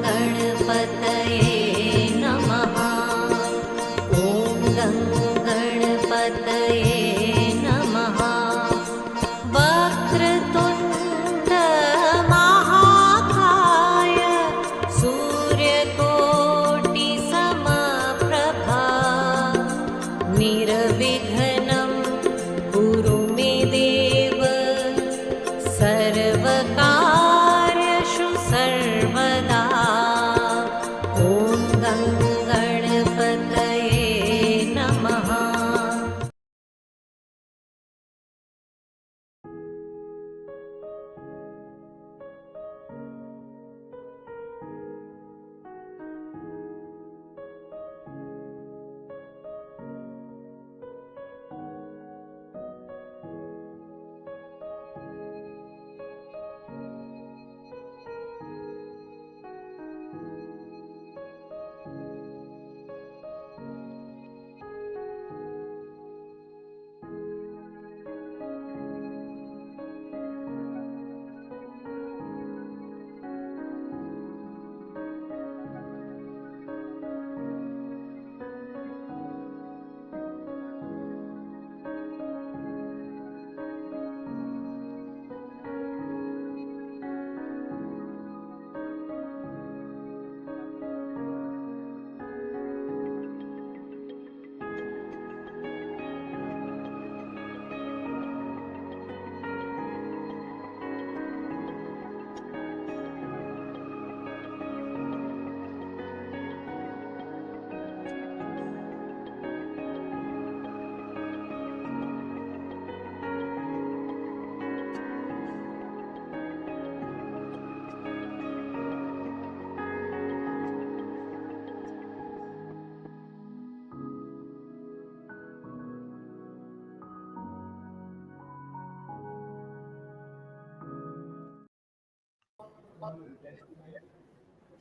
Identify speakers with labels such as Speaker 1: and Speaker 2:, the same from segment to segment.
Speaker 1: गणपतये नमः। ॐ गणपतये नमः। वक्रतुण्ड महाकाय सूर्यकोटिसमप्रभा निर्विघ्नं कुरु मे देव सर्वकार्येषु सर्वदा। ॐ गणपतये नमः।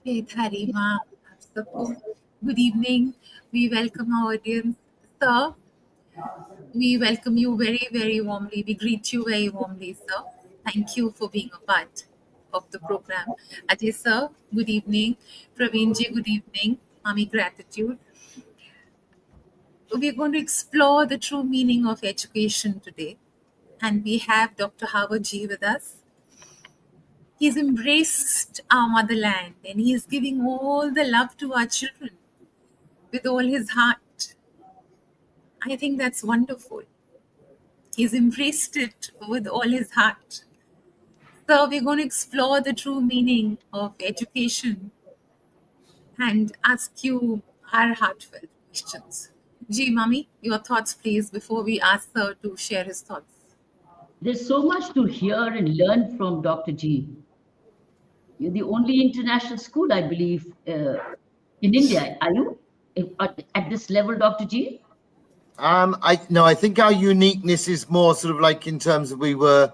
Speaker 2: Hey, Tharima. Good evening. We welcome our audience. Sir, we welcome you very, very warmly. We greet you very warmly, sir. Thank you for being a part of the program. Ajay, sir, good evening. Praveen ji, good evening. Mami, gratitude. We're going to explore the true meaning of education today. And we have Dr. Howard G with us. He's embraced our motherland and he's giving all the love to our children with all his heart. I think that's wonderful. He's embraced it with all his heart. So we're going to explore the true meaning of education and ask you our heartfelt questions. Ji, Mami, your thoughts, please, before we ask Sir to share his thoughts.
Speaker 3: There's so much to hear and learn from Dr. G. You're the only international school, I believe, in India. Are you at this level, Dr. G?
Speaker 4: I think our uniqueness is more sort of like in terms of we were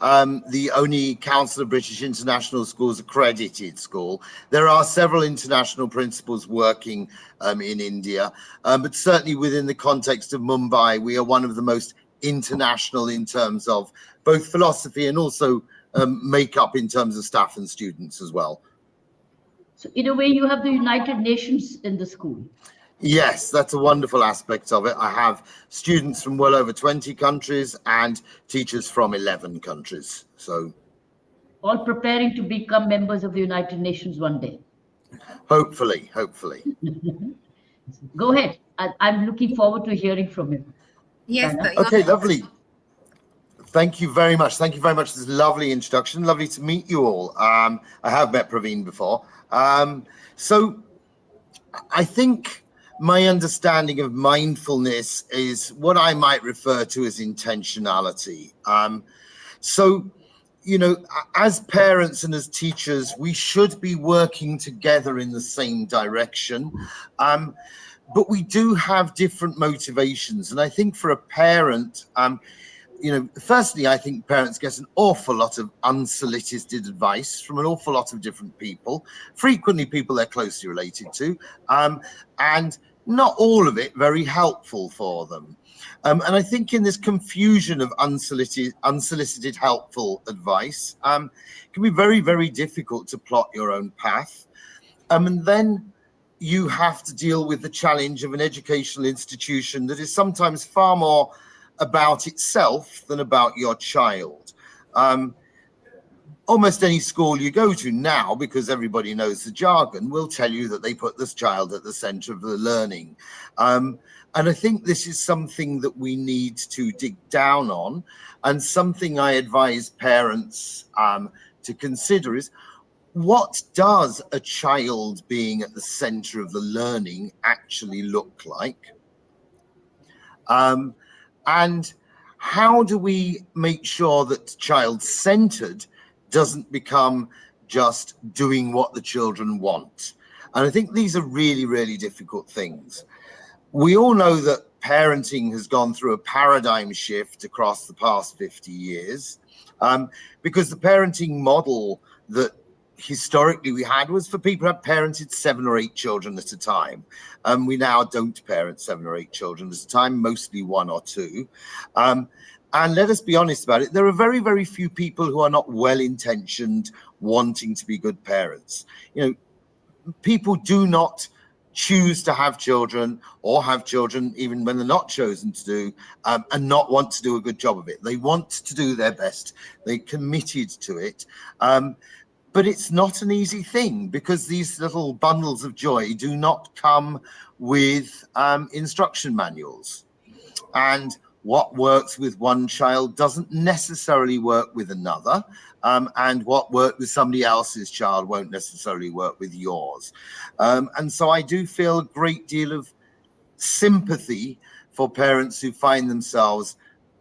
Speaker 4: the only Council of British International Schools accredited school. There are several international principals working in India, but certainly within the context of Mumbai, we are one of the most international in terms of both philosophy and also makeup in terms of staff and students as well.
Speaker 3: So in a way, you have the United Nations in the school.
Speaker 4: Yes, that's a wonderful aspect of it. I have students from well over 20 countries and teachers from 11 countries. So
Speaker 3: all preparing to become members of the United Nations one day.
Speaker 4: Hopefully.
Speaker 3: Go ahead. I'm looking forward to hearing from you.
Speaker 2: Yes, sir.
Speaker 4: Okay, lovely. Thank you very much. Thank you very much for this lovely introduction. Lovely to meet you all. I have met Praveen before. So I think my understanding of mindfulness is what I might refer to as intentionality. So, you know, as parents and as teachers, we should be working together in the same direction. But we do have different motivations. And I think for a parent, you know, firstly, I think parents get an awful lot of unsolicited advice from an awful lot of different people, frequently people they're closely related to. And not all of it very helpful for them. And I think in this confusion of unsolicited helpful advice, it can be very, very difficult to plot your own path. And then you have to deal with the challenge of an educational institution that is sometimes far more about itself than about your child. Almost any school you go to now, because everybody knows the jargon, will tell you that they put this child at the center of the learning. And I think this is something that we need to dig down on, and something I advise parents to consider is, what does a child being at the center of the learning actually look like? And how do we make sure that child-centered doesn't become just doing what the children want? And I think these are really, really difficult things. We all know that parenting has gone through a paradigm shift across the past 50 years, because the parenting model that historically we had was for people who had parented 7 or 8 children at a time. We now don't parent 7 or 8 children at a time, mostly 1 or 2. And let us be honest about it, there are very, very few people who are not well-intentioned wanting to be good parents. You know, people do not choose to have children, or have children even when they're not chosen to do, and not want to do a good job of it. They want to do their best. They're committed to it. But it's not an easy thing, because these little bundles of joy do not come with instruction manuals. And what works with one child doesn't necessarily work with another. And what worked with somebody else's child won't necessarily work with yours. And so I do feel a great deal of sympathy for parents who find themselves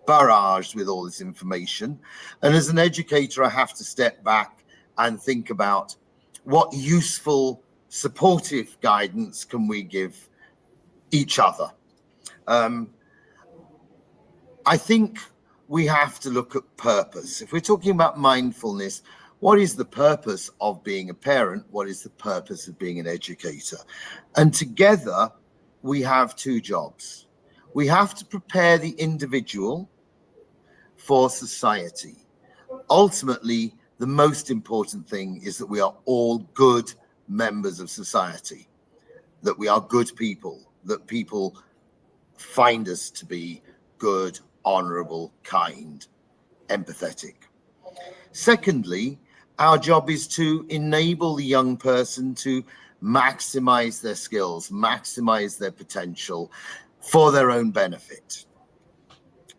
Speaker 4: barraged with all this information. And as an educator, I have to step back and think about what useful, supportive guidance can we give each other. I think we have to look at purpose. If we're talking about mindfulness, what is the purpose of being a parent? What is the purpose of being an educator? And together, we have 2 jobs. We have to prepare the individual for society. Ultimately, the most important thing is that we are all good members of society, that we are good people, that people find us to be good, honorable, kind, empathetic. Secondly, our job is to enable the young person to maximize their skills, maximize their potential for their own benefit.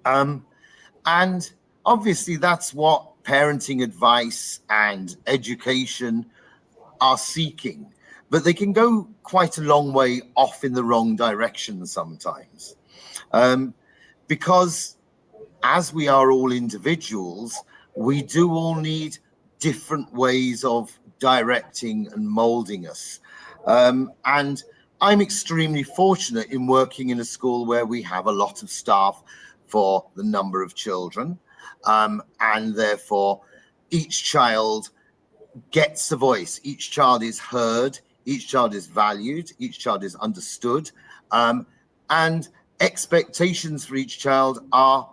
Speaker 4: And obviously that's what parenting advice and education are seeking, but they can go quite a long way off in the wrong direction sometimes. Because as we are all individuals, we do all need different ways of directing and molding us. And I'm extremely fortunate in working in a school where we have a lot of staff for the number of children. And therefore, each child gets a voice. Each child is heard. Each child is valued. Each child is understood. And expectations for each child are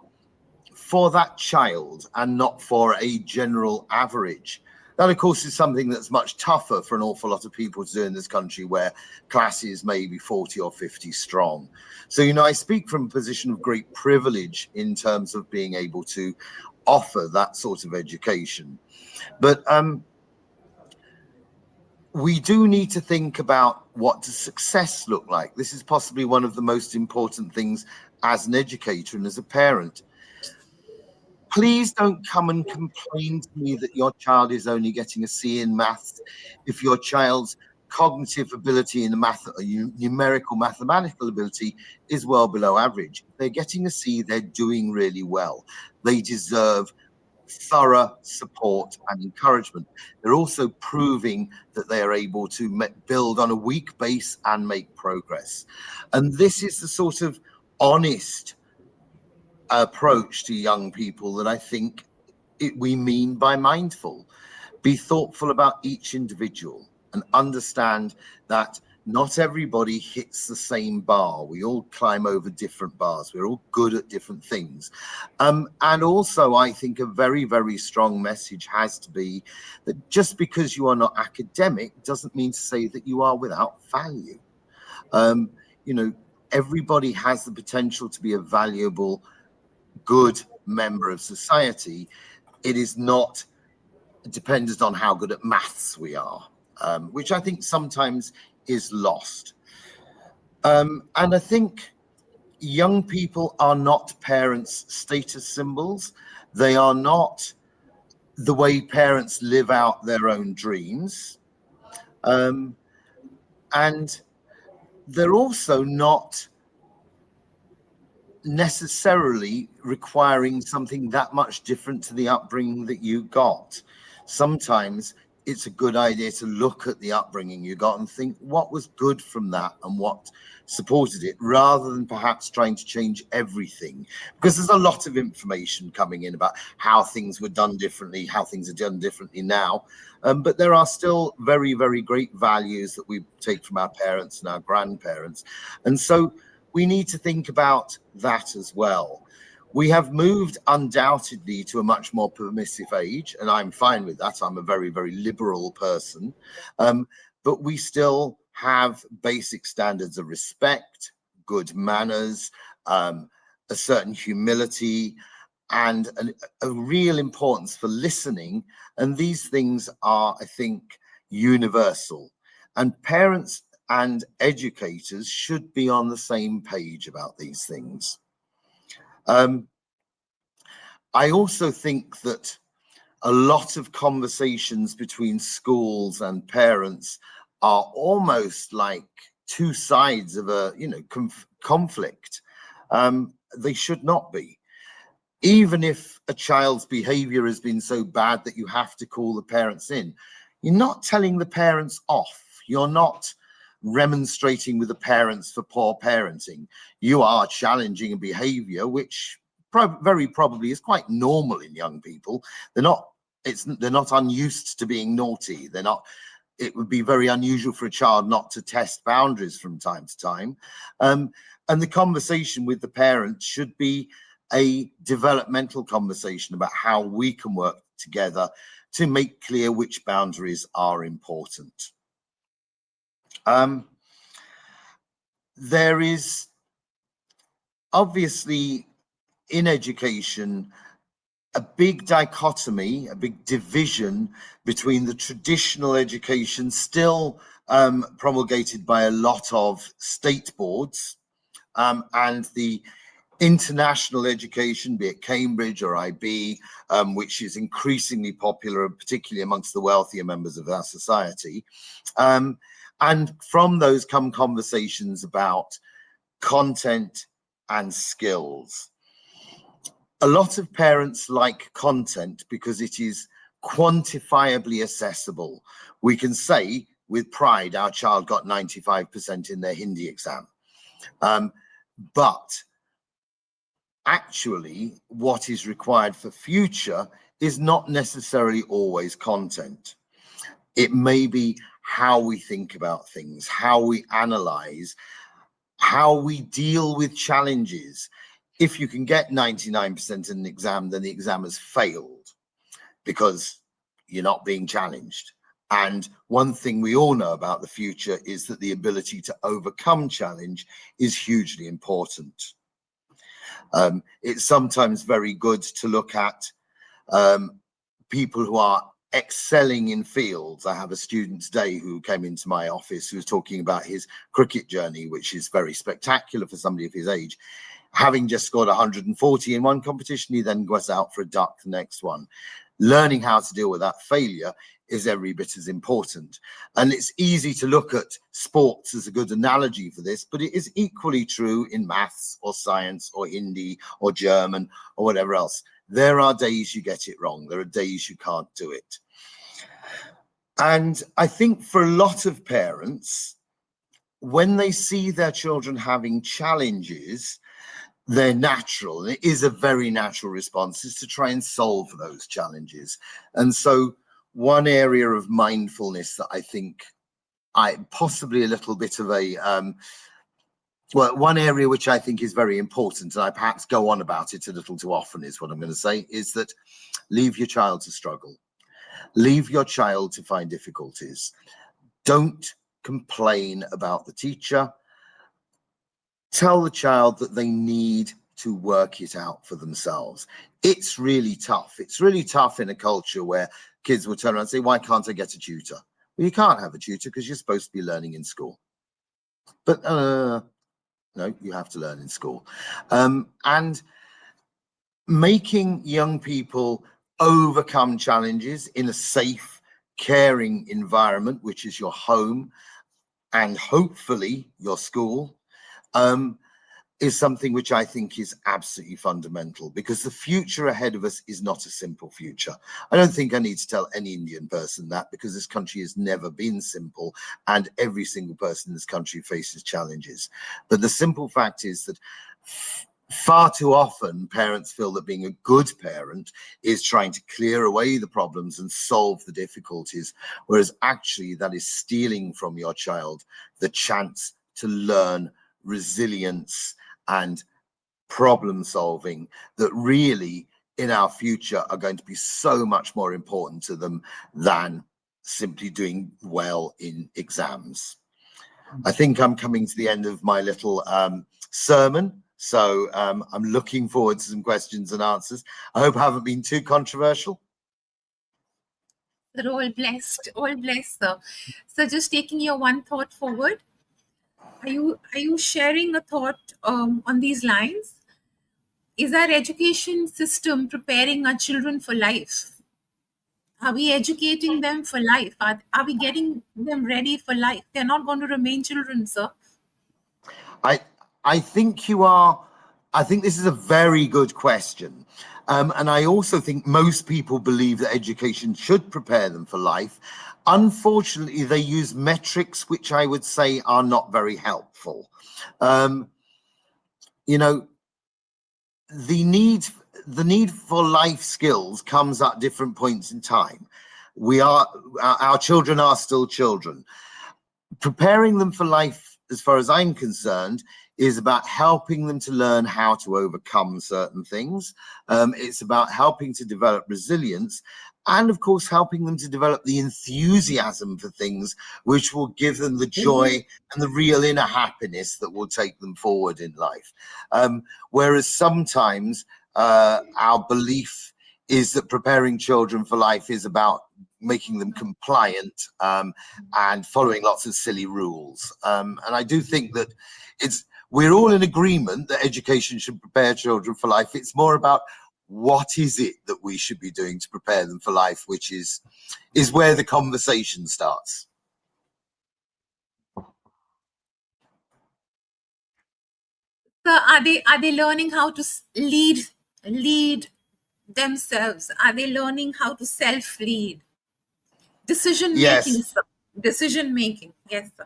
Speaker 4: for that child and not for a general average. That, of course, is something that's much tougher for an awful lot of people to do in this country, where classes may be 40 or 50 strong. So, you know, I speak from a position of great privilege in terms of being able to offer that sort of education. But we do need to think about what does success look like. This is possibly one of the most important things as an educator and as a parent. Please don't come and complain to me that your child is only getting a C in maths if your child's cognitive ability in the math, numerical mathematical ability is well below average. If they're getting a C, they're doing really well. They deserve thorough support and encouragement. They're also proving that they are able to build on a weak base and make progress. And this is the sort of honest approach to young people that I think we mean by mindful. Be thoughtful about each individual and understand that not everybody hits the same bar. We all climb over different bars. We're all good at different things. And also, I think a very, very strong message has to be that just because you are not academic doesn't mean to say that you are without value. You know, everybody has the potential to be a valuable, good member of society. It is not dependent on how good at maths we are, which I think sometimes is lost. And I think young people are not parents' status symbols. They are not the way parents live out their own dreams. And they're also not necessarily requiring something that much different to the upbringing that you got. Sometimes it's a good idea to look at the upbringing you got and think what was good from that and what supported it, rather than perhaps trying to change everything, because there's a lot of information coming in about how things were done differently, how things are done differently now. But there are still very, very great values that we take from our parents and our grandparents. And so we need to think about that as well. We have moved undoubtedly to a much more permissive age, and I'm fine with that. I'm a very, very liberal person. But we still have basic standards of respect, good manners, a certain humility, and a real importance for listening. And these things are, I think, universal. And parents and educators should be on the same page about these things. I also think that a lot of conversations between schools and parents are almost like two sides of a, you know, conflict. They should not be. Even if a child's behavior has been so bad that you have to call the parents in, you're not telling the parents off. You're not remonstrating with the parents for poor parenting. You are challenging a behavior which very probably is quite normal in young people. They're not unused to being naughty. They're not. It would be very unusual for a child not to test boundaries from time to time. And the conversation with the parents should be a developmental conversation about how we can work together to make clear which boundaries are important. There is obviously in education a big dichotomy, a big division between the traditional education still promulgated by a lot of state boards and the international education, be it Cambridge or IB, which is increasingly popular, particularly amongst the wealthier members of our society. And from those come conversations about content and skills. A lot of parents like content because it is quantifiably accessible. We can say with pride our child got 95% in their Hindi exam. But actually what is required for future is not necessarily always content. It may be how we think about things, how we analyze, how we deal with challenges. If you can get 99% in an exam, then the exam has failed because you're not being challenged. And one thing we all know about the future is that the ability to overcome challenge is hugely important. It's sometimes very good to look at people who are excelling in fields. I have a student today who came into my office who was talking about his cricket journey, which is very spectacular for somebody of his age. Having just scored 140 in one competition, he then goes out for a duck the next one. Learning how to deal with that failure is every bit as important. And it's easy to look at sports as a good analogy for this, but it is equally true in maths or science or Hindi or German or whatever else. There are days you get it wrong. There are days you can't do it. And I think for a lot of parents, when they see their children having challenges, they're natural. And it is a very natural response is to try and solve those challenges. And so one area of mindfulness that I think possibly a little bit of a well, one area which I think is very important, and I perhaps go on about it a little too often, is what I'm going to say, is that leave your child to struggle. Leave your child to find difficulties. Don't complain about the teacher. Tell the child that they need to work it out for themselves. It's really tough. It's really tough in a culture where kids will turn around and say, why can't I get a tutor? Well, you can't have a tutor because you're supposed to be learning in school. But no, you have to learn in school. And making young people overcome challenges in a safe, caring environment, which is your home and hopefully your school, is something which I think is absolutely fundamental, because the future ahead of us is not a simple future. I don't think I need to tell any Indian person that, because this country has never been simple and every single person in this country faces challenges. But the simple fact is that far too often parents feel that being a good parent is trying to clear away the problems and solve the difficulties, whereas actually that is stealing from your child the chance to learn resilience and problem solving that really in our future are going to be so much more important to them than simply doing well in exams. I think I'm coming to the end of my little sermon, so I'm looking forward to some questions and answers. I hope I haven't been too controversial.
Speaker 2: They're all blessed, sir. So just taking your one thought forward, are you sharing a thought on these lines? Is our education system preparing our children for life? Are we educating them for life? Are we getting them ready for life? They're not going to remain children, sir.
Speaker 4: I think you are. I think this is a very good question. And I also think most people believe that education should prepare them for life. Unfortunately, they use metrics which I would say are not very helpful. You know, the need for life skills comes at different points in time. Our children are still children. Preparing them for life, as far as I'm concerned, is about helping them to learn how to overcome certain things. It's about helping to develop resilience, and of course helping them to develop the enthusiasm for things which will give them the joy and the real inner happiness that will take them forward in life. Whereas sometimes our belief is that preparing children for life is about making them compliant and following lots of silly rules. And I do think that we're all in agreement that education should prepare children for life. It's more about what is it that we should be doing to prepare them for life, which is where the conversation starts.
Speaker 2: So are they learning how to lead themselves? Are they learning how to self-lead? Decision making,
Speaker 4: Yes.
Speaker 2: sir. Decision making, yes, sir.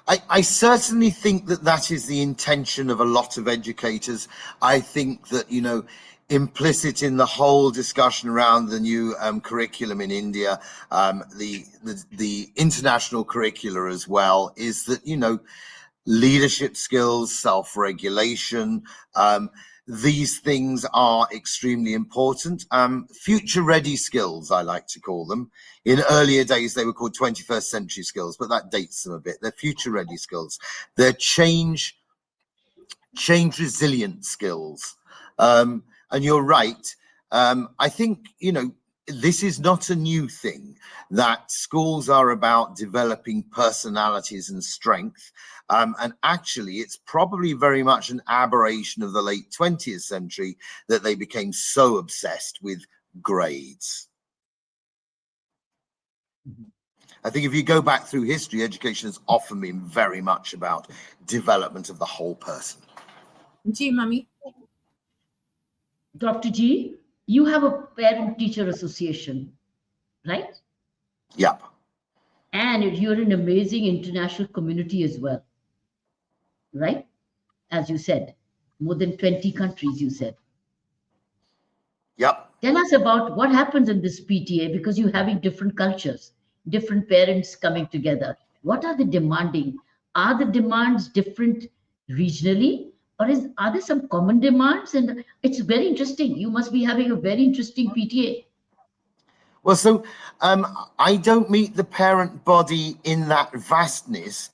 Speaker 4: I certainly think that is the intention of a lot of educators. I think that, you know, implicit in the whole discussion around the new curriculum in India, the international curricula as well, is that, you know, leadership skills, self-regulation, these things are extremely important. Future ready skills, I like to call them. In earlier days, they were called 21st century skills, but that dates them a bit. They're future ready skills. They're change resilient skills. And you're right. I think, you know, this is not a new thing, that schools are about developing personalities and strength. And actually, it's probably very much an aberration of the late 20th century that they became so obsessed with grades. I think if you go back through history, education has often been very much about development of the whole person.
Speaker 2: Ji, Mummy.
Speaker 3: Dr. G, you have a parent-teacher association, right?
Speaker 4: Yep.
Speaker 3: And you're an amazing international community as well, right? As you said, more than 20 countries, you said.
Speaker 4: Yep.
Speaker 3: Tell us about what happens in this PTA, because you're having different cultures, different parents coming together. What are they demanding? Are the demands different regionally, or are there some common demands? And it's very interesting. You must be having a very interesting PTA.
Speaker 4: Well, so I don't meet the parent body in that vastness.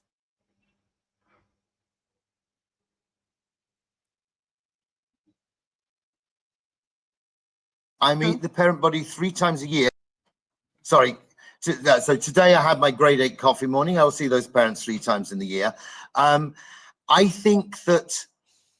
Speaker 4: I meet the parent body 3 times a year. Sorry. So today I had my grade 8 coffee morning. I will see those parents 3 times in the year. I think that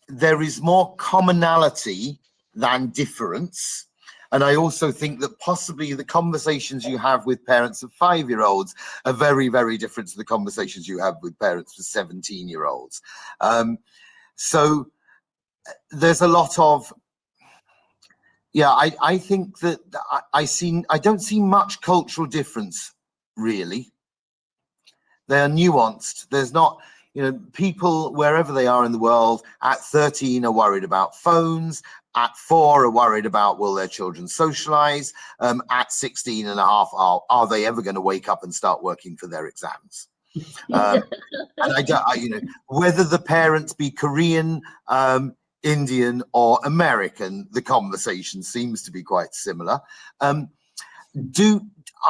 Speaker 4: there is more commonality than difference. And I also think that possibly the conversations you have with parents of 5-year-olds are very, very different to the conversations you have with parents of 17-year-olds. So there's a lot of, I think that I don't see much cultural difference, really. They're nuanced. There's not, people wherever they are in the world at 13 are worried about phones. At 4 are worried about, will their children socialize? At 16 and a half, are they ever going to wake up and start working for their exams? And whether the parents be Korean, Indian or American, the conversation seems to be quite similar.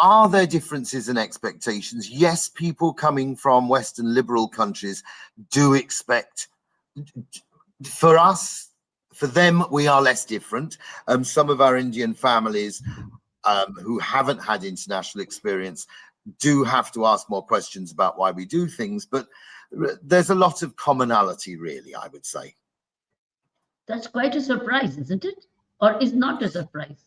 Speaker 4: Are there differences in expectations? Yes, people coming from Western liberal countries do expect, for them, we are less different. Some of our Indian families who haven't had international experience do have to ask more questions about why we do things, but there's a lot of commonality, really, I would say.
Speaker 3: That's quite a surprise, isn't it? Or is not a surprise?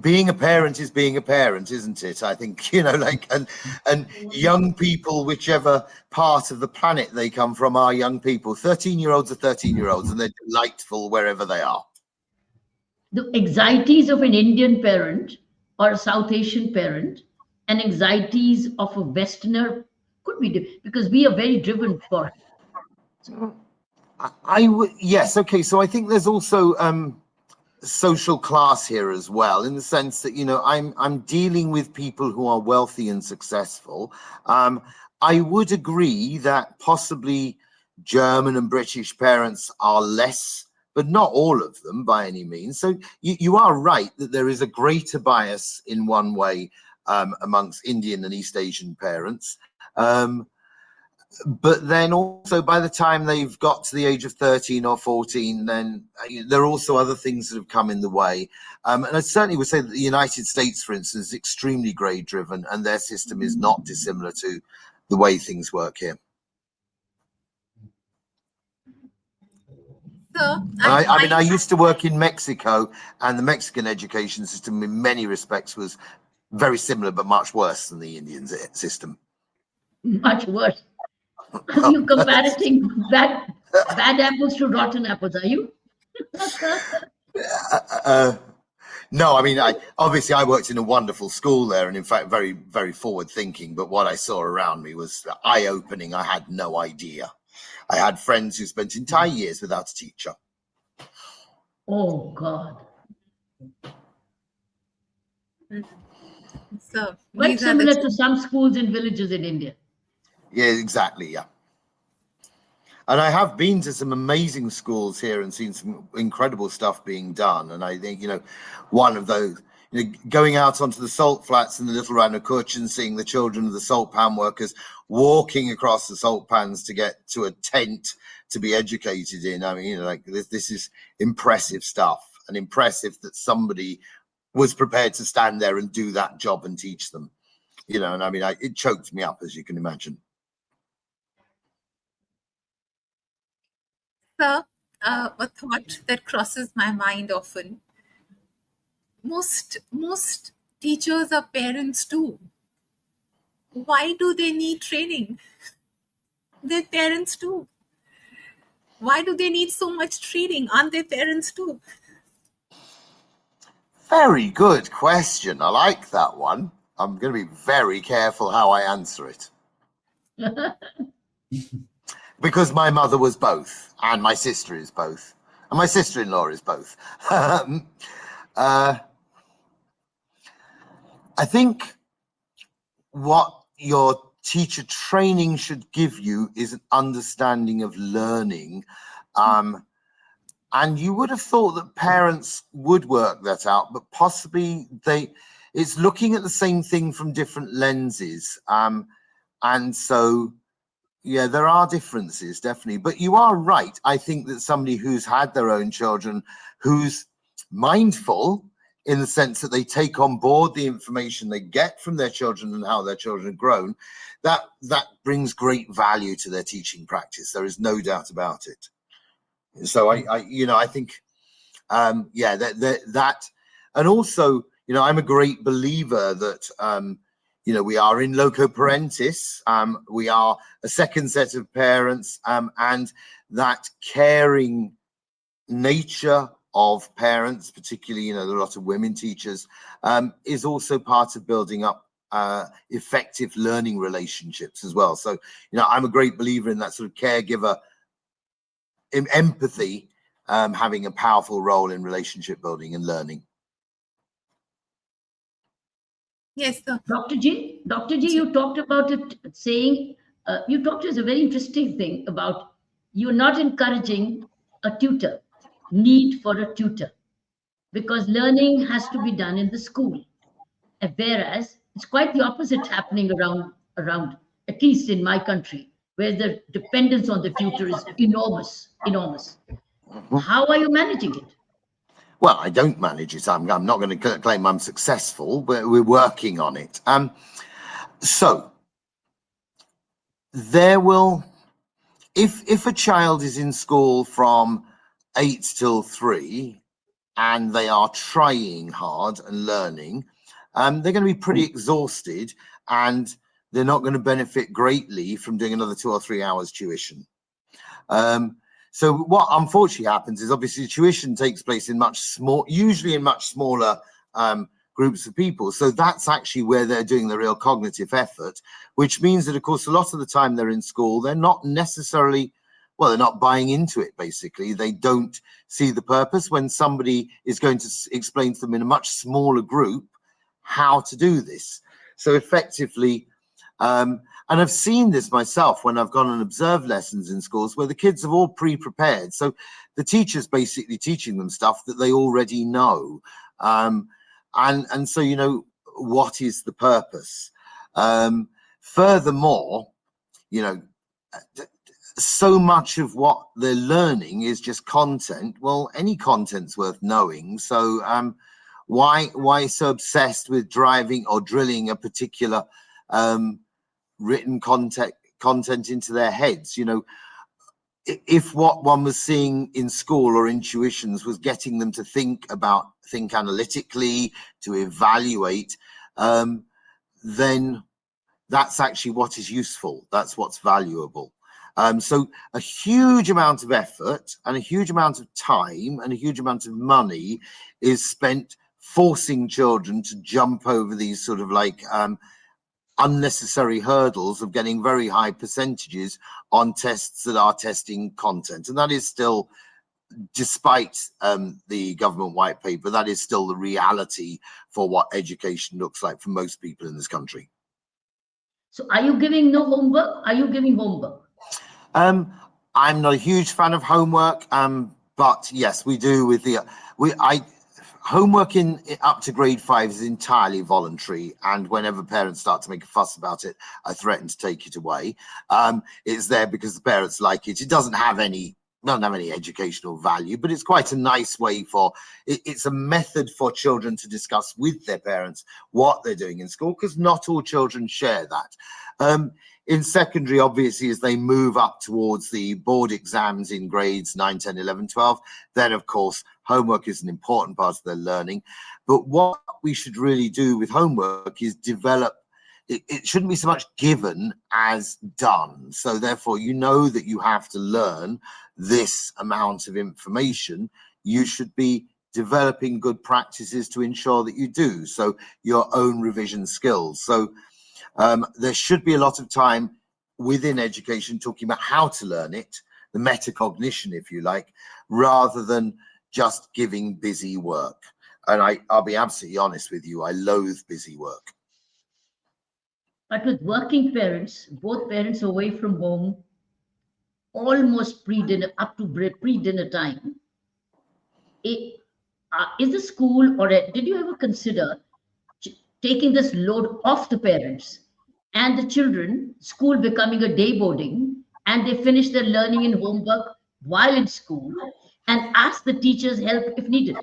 Speaker 4: Being a parent is being a parent, isn't it? I think, and young people, whichever part of the planet they come from, are young people. 13-year-olds are 13-year-olds, and they're delightful wherever they are.
Speaker 3: The anxieties of an Indian parent or a South Asian parent and anxieties of a Westerner could be, because we are very driven for it.
Speaker 4: Yes, okay. So I think there's also social class here as well, in the sense that I'm dealing with people who are wealthy and successful. I would agree that possibly German and British parents are less, but not all of them by any means. So you are right that there is a greater bias in one way amongst Indian and East Asian parents. But then also by the time they've got to the age of 13 or 14, then there are also other things that have come in the way. And I certainly would say that the United States, for instance, is extremely grade driven, and their system is not dissimilar to the way things work here.
Speaker 2: So
Speaker 4: I used to work in Mexico, and the Mexican education system in many respects was very similar, but much worse than the Indian system.
Speaker 3: Much worse. Are you comparing bad apples to rotten apples, are you?
Speaker 4: No, I mean, obviously I worked in a wonderful school there, and in fact, very, very forward thinking. But what I saw around me was eye-opening. I had no idea. I had friends who spent entire years without a teacher.
Speaker 3: Oh, God.
Speaker 2: So
Speaker 3: quite similar to some schools in villages in India.
Speaker 4: Yeah, exactly. Yeah. And I have been to some amazing schools here and seen some incredible stuff being done. And I think, one of those, going out onto the salt flats in the Little Rhino Kutch and seeing the children of the salt pan workers walking across the salt pans to get to a tent to be educated in. I mean, this is impressive stuff, and impressive that somebody was prepared to stand there and do that job and teach them, and I mean, it choked me up, as you can imagine.
Speaker 2: So, a thought that crosses my mind often: most teachers are parents too. Why do they need training? They're parents too. Why do they need so much training? Aren't they parents too?
Speaker 4: Very good question. I like that one. I'm going to be very careful how I answer it. Because my mother was both, and my sister is both, and my sister-in-law is both. I think what you're teacher training should give you is an understanding of learning. And you would have thought that parents would work that out, but possibly it's looking at the same thing from different lenses. And so, yeah, there are differences, definitely. But you are right. I think that somebody who's had their own children, who's mindful in the sense that they take on board the information they get from their children and how their children have grown, that brings great value to their teaching practice. There is no doubt about it. So I think, yeah, that, and also, I'm a great believer that, we are in loco parentis, we are a second set of parents, and that caring nature of parents, particularly, there are a lot of women teachers, is also part of building up effective learning relationships as well. So, I'm a great believer in that sort of caregiver empathy, having a powerful role in relationship building and learning.
Speaker 2: Yes, sir.
Speaker 3: Dr. G, you talked about it saying, you talked as a very interesting thing about you're not encouraging a tutor, need for a tutor, because learning has to be done in the school. Whereas it's quite the opposite happening around, at least in my country, where the dependence on the tutor is enormous. How are you managing it?
Speaker 4: Well, I don't manage it. I'm not going to claim I'm successful, but we're working on it. So there will, if a child is in school from 8 till 3 and they are trying hard and learning, they're going to be pretty exhausted, and they're not going to benefit greatly from doing another 2 or 3 hours tuition. So what unfortunately happens is, obviously tuition takes place in usually in much smaller groups of people. So that's actually where they're doing the real cognitive effort, which means that, of course, a lot of the time they're in school, they're not necessarily, well, they're not buying into it, basically. They don't see the purpose when somebody is going to explain to them in a much smaller group how to do this. So effectively, and I've seen this myself when I've gone and observed lessons in schools where the kids have all pre-prepared. So the teacher's basically teaching them stuff that they already know. And so, what is the purpose? Furthermore, so much of what they're learning is just content. Well, any content's worth knowing. So why so obsessed with driving or drilling a particular written content into their heads? If what one was seeing in school or in tuitions was getting them to think analytically, to evaluate, then that's actually what is useful. That's what's valuable. So a huge amount of effort and a huge amount of time and a huge amount of money is spent forcing children to jump over these sort of like unnecessary hurdles of getting very high percentages on tests that are testing content. And that is still, despite the government white paper, that is still the reality for what education looks like for most people in this country.
Speaker 3: So are you giving no homework? Are you giving homework?
Speaker 4: I'm not a huge fan of homework, but yes, we do with homework in up to grade 5 is entirely voluntary, and whenever parents start to make a fuss about it, I threaten to take it away. It's there because the parents like it. It doesn't have any educational value, but it's quite a nice way it's a method for children to discuss with their parents what they're doing in school, because not all children share that. In secondary, obviously, as they move up towards the board exams in grades 9, 10, 11, 12, then, of course, homework is an important part of their learning. But what we should really do with homework is develop, it shouldn't be so much given as done. So therefore, that you have to learn this amount of information. You should be developing good practices to ensure that you do. So your own revision skills. So there should be a lot of time within education talking about how to learn it, the metacognition, if you like, rather than just giving busy work. And I'll be absolutely honest with you, I loathe busy work.
Speaker 3: But with working parents, both parents away from home, almost pre-dinner, up to pre-dinner time, is the school, or did you ever consider taking this load off the parents and the children, school becoming a day boarding, and they finish their learning and homework while in school, and ask the teachers help if needed?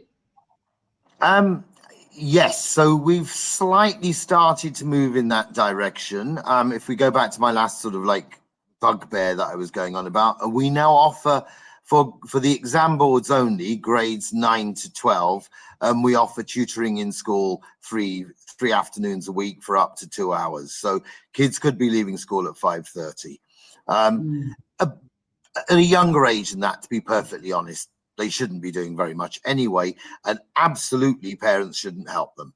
Speaker 4: Yes, so we've slightly started to move in that direction. If we go back to my last sort of like bugbear that I was going on about, we now offer for the exam boards only, grades 9 to 12, we offer tutoring in school three afternoons a week for up to 2 hours. So kids could be leaving school at 5:30. At a younger age than that, to be perfectly honest, they shouldn't be doing very much anyway, and absolutely parents shouldn't help them,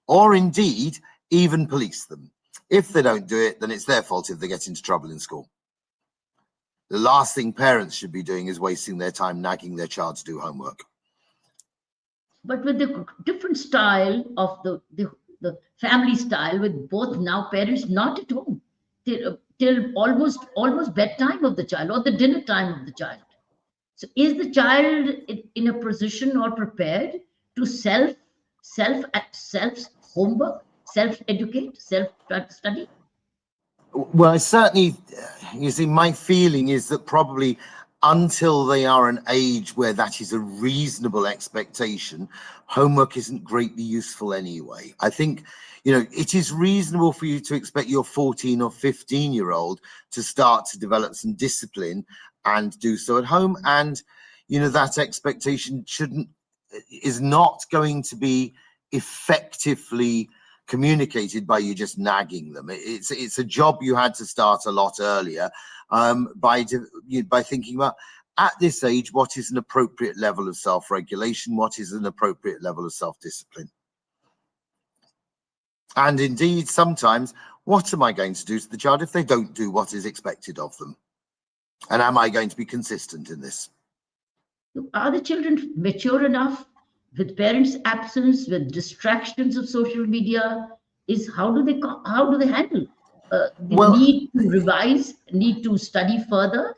Speaker 4: or indeed even police them. If they don't do it, then it's their fault if they get into trouble in school. The last thing parents should be doing is wasting their time nagging their child to do homework.
Speaker 3: But with the different style of the family style, with both now parents not at home till almost bedtime of the child or the dinner time of the child. So is the child in a position or prepared to self homework, self-educate, self-study?
Speaker 4: Well, I certainly, you see, my feeling is that probably until they are an age where that is a reasonable expectation, homework isn't greatly useful anyway. I think, you know, it is reasonable for you to expect your 14 or 15-year-old to start to develop some discipline and do so at home. And, you know, that expectation is not going to be effectively communicated by you just nagging them. It's a job you had to start a lot earlier, by thinking about, at this age, what is an appropriate level of self-regulation, what is an appropriate level of self-discipline. And indeed, sometimes, what am I going to do to the child if they don't do what is expected of them? And am I going to be consistent in this?
Speaker 3: Are the children mature enough, with parents' absence, with distractions of social media? How do they handle the need to revise, need to study further,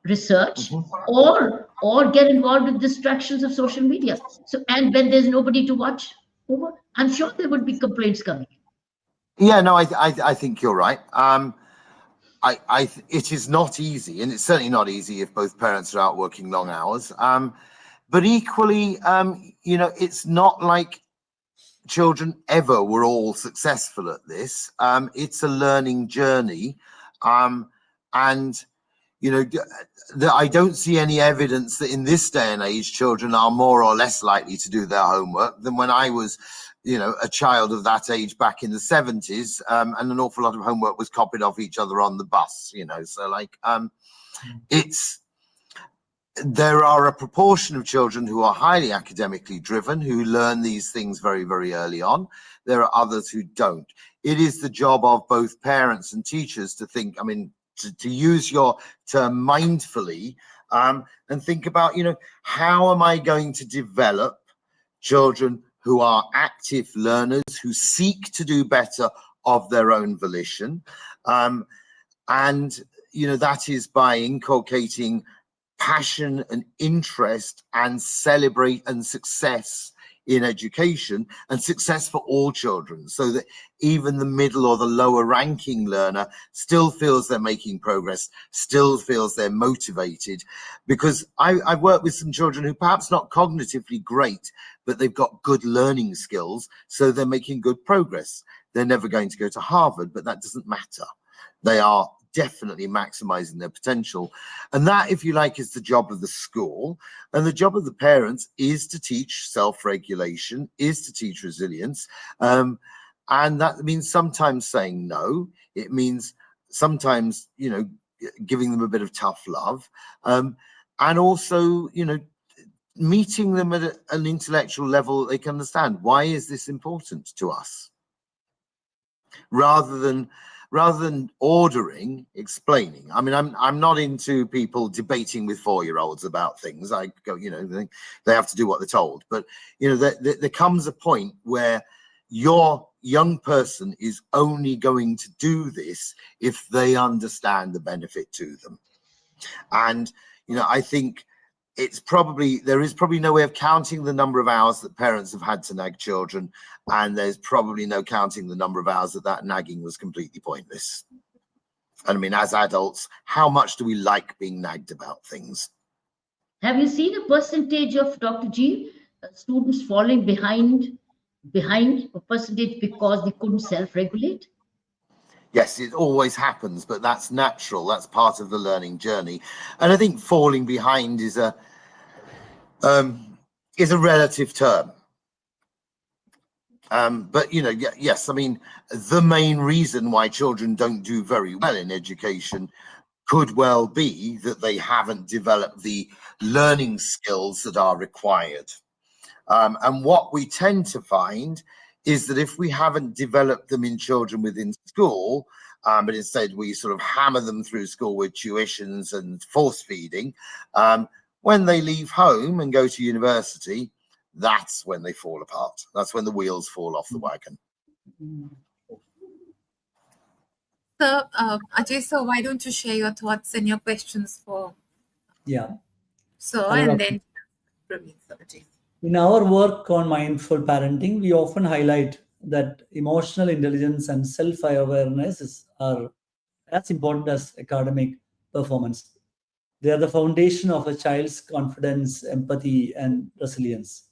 Speaker 3: research, or get involved with distractions of social media? So, and when there's nobody to watch over, I'm sure there would be complaints coming.
Speaker 4: Yeah, no, I think you're right. It is not easy, and it's certainly not easy if both parents are out working long hours. But equally, you know, it's not like children ever were all successful at this. It's a learning journey. And, you know, I don't see any evidence that in this day and age, children are more or less likely to do their homework than when I was, you know, a child of that age back in the 70s, and an awful lot of homework was copied off each other on the bus, you know. So like, there are a proportion of children who are highly academically driven, who learn these things very, very early on. There are others who don't. It is the job of both parents and teachers to think, I mean, to use your term mindfully, and think about, you know, how am I going to develop children who are active learners, who seek to do better of their own volition? And, you know, that is by inculcating passion and interest and celebrate and success in education, and success for all children, so that even the middle or the lower ranking learner still feels they're making progress, still feels they're motivated. Because I've worked with some children who perhaps not cognitively great, but they've got good learning skills, so they're making good progress. They're never going to go to Harvard, but that doesn't matter. They are definitely maximizing their potential. And that, if you like, is the job of the school. And the job of the parents is to teach self-regulation, is to teach resilience. And that means sometimes saying no. It means sometimes, you know, giving them a bit of tough love. And also, you know, meeting them at an intellectual level that they can understand. Why is this important to us? Rather than ordering, explaining. I mean, I'm not into people debating with 4-year-olds about things. I go, you know, they have to do what they're told. But, you know, there comes a point where your young person is only going to do this if they understand the benefit to them. And, you know, I think there is probably no way of counting the number of hours that parents have had to nag children, and there's probably no counting the number of hours that nagging was completely pointless. And I mean, as adults, how much do we like being nagged about things?
Speaker 3: Have you seen a percentage of, Dr. G, students falling behind a percentage because they couldn't self-regulate?
Speaker 4: Yes, it always happens, but that's natural. That's part of the learning journey. And I think falling behind is a relative term. But, you know, yes, I mean, the main reason why children don't do very well in education could well be that they haven't developed the learning skills that are required. And what we tend to find is that if we haven't developed them in children within school, but instead we sort of hammer them through school with tuitions and force feeding, when they leave home and go to university, that's when they fall apart. That's when the wheels fall off the wagon.
Speaker 2: So, Ajay, so why don't you share your thoughts and your questions for so, and then Praveen, so Ajay.
Speaker 5: In our work on mindful parenting, we often highlight that emotional intelligence and self-awareness are as important as academic performance. They are the foundation of a child's confidence, empathy, and resilience.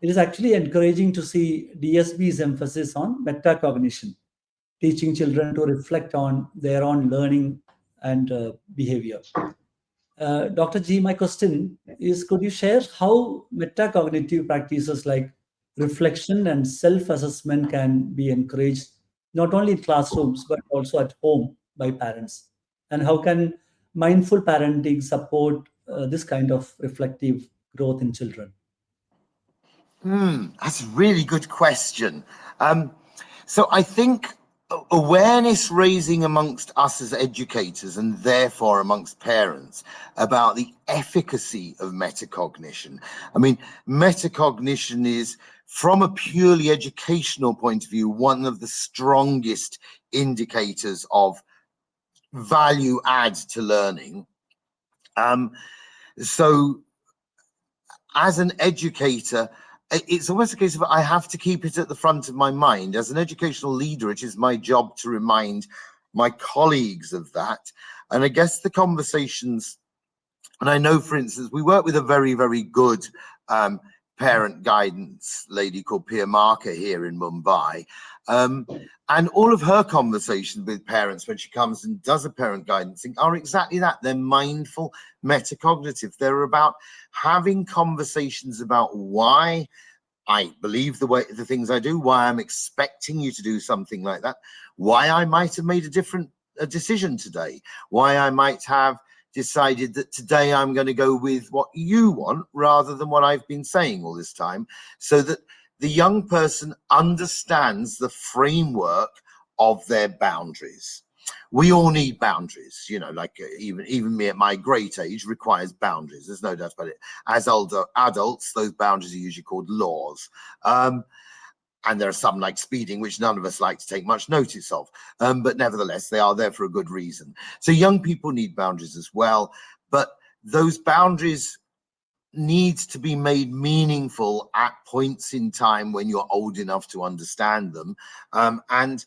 Speaker 5: It is actually encouraging to see DSB's emphasis on metacognition, teaching children to reflect on their own learning and behavior. Dr. G, my question is, could you share how metacognitive practices like reflection and self-assessment can be encouraged not only in classrooms but also at home by parents? And how can mindful parenting support this kind of reflective growth in children?
Speaker 4: That's a really good question. So I think awareness raising amongst us as educators and therefore amongst parents about the efficacy of metacognition. I mean, metacognition is, from a purely educational point of view, one of the strongest indicators of value add to learning. So as an educator, it's almost a case of I have to keep it at the front of my mind. As an educational leader, it is my job to remind my colleagues of that. And I guess the conversations, and I know, for instance, we work with a very, very good parent guidance lady called Pia Marker here in Mumbai. And all of her conversations with parents when she comes and does a parent guidance thing are exactly that. They're mindful, metacognitive. They're about having conversations about why I believe the things I do, why I'm expecting you to do something like that, why I might have made a decision today, why I might have decided that today I'm going to go with what you want rather than what I've been saying all this time, so that the young person understands the framework of their boundaries. We all need boundaries, you know, like even me at my great age requires boundaries. There's no doubt about it. As older adults, those boundaries are usually called laws. And there are some, like speeding, which none of us like to take much notice of. But nevertheless, they are there for a good reason. So young people need boundaries as well. But those boundaries needs to be made meaningful at points in time when you're old enough to understand them. And